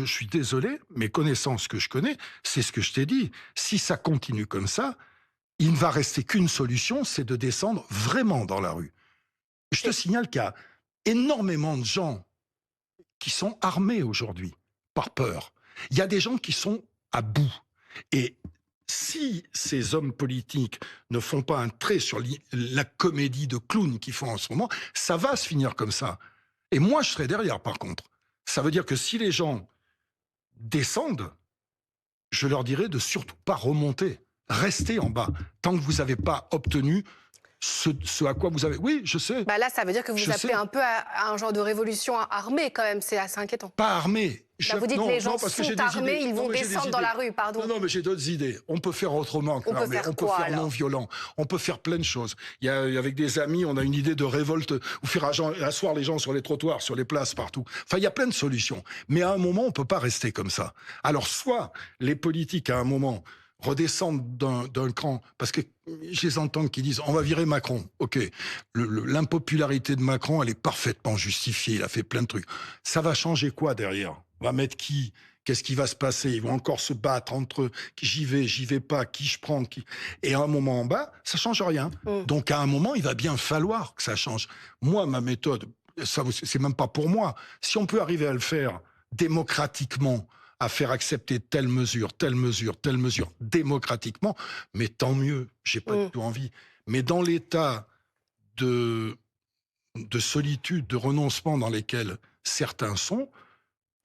Je suis désolé, mais connaissant ce que je connais, c'est ce que je t'ai dit. Si ça continue comme ça, il ne va rester qu'une solution, c'est de descendre vraiment dans la rue. Je te Et signale qu'il y a énormément de gens qui sont armés aujourd'hui, par peur. Il y a des gens qui sont à bout. Et si ces hommes politiques ne font pas un trait sur la comédie de clown qu'ils font en ce moment, ça va se finir comme ça. Et moi, je serai derrière, par contre. Ça veut dire que si les gens descendent, je leur dirais de surtout pas remonter. Restez en bas, tant que vous n'avez pas obtenu ce à quoi vous avez... Oui, je sais, bah là, ça veut dire que je vous appelez sais. un peu à un genre de révolution armée quand même. C'est assez inquiétant. Pas armé. Bah, vous dites Non, les gens non, parce que j'ai sont des armés, idées. ils Non, vont mais j'ai des descendre dans idées. la rue, pardon. Non, non, mais j'ai d'autres idées. On peut faire autrement que On peut l'armée. faire On peut quoi faire non alors? violent. On peut faire plein de choses. Avec des amis, on a une idée de révolte ou faire asseoir les gens sur les trottoirs, sur les places, partout. Enfin, il y a plein de solutions. Mais à un moment, on peut pas rester comme ça. Alors, soit les politiques, à un moment, redescendent d'un cran, parce que je les entends qui disent on va virer Macron. Ok, l'impopularité de Macron, elle est parfaitement justifiée. Il a fait plein de trucs. Ça va changer quoi derrière? On va mettre qui? Qu'est-ce qui va se passer? Ils vont encore se battre entre eux. J'y vais pas, qui je prends, qui... Et à un moment en bas, ça change rien. Mm. Donc à un moment, il va bien falloir que ça change. Moi, ma méthode, ça, c'est même pas pour moi. Si on peut arriver à le faire démocratiquement, à faire accepter telle mesure, telle mesure, telle mesure, démocratiquement, mais tant mieux. J'ai pas du Mm. tout envie. Mais dans l'état de, de solitude, de renoncement dans lesquels certains sont,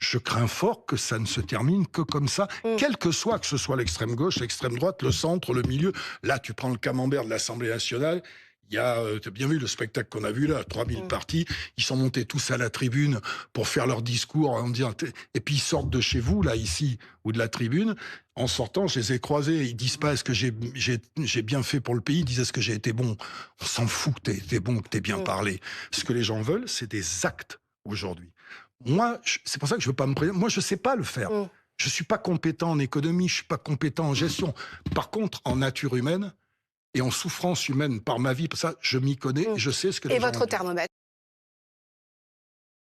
je crains fort que ça ne se termine que comme ça, Mm. quel que ce soit l'extrême gauche, l'extrême droite, le centre, le milieu. Là, tu prends le camembert de l'Assemblée nationale, il y a, tu as bien vu le spectacle qu'on a vu là, 3000 Mm. partis, ils sont montés tous à la tribune pour faire leur discours, en disant, et puis ils sortent de chez vous, là, ici, ou de la tribune, en sortant, je les ai croisés, ils disent pas est-ce que j'ai bien fait pour le pays, ils disent est-ce que j'ai été bon. On s'en fout que t'aies été bon, que t'aies bien Mm. parlé. Ce que les gens veulent, c'est des actes aujourd'hui. Moi, c'est pour ça que je veux pas me présenter. Moi, je sais pas le faire. Mm. Je suis pas compétent en économie, je suis pas compétent en gestion. Par contre, en nature humaine et en souffrance humaine par ma vie, pour ça, je m'y connais Mm. et je sais ce que Et les gens votre vivent. thermomètre?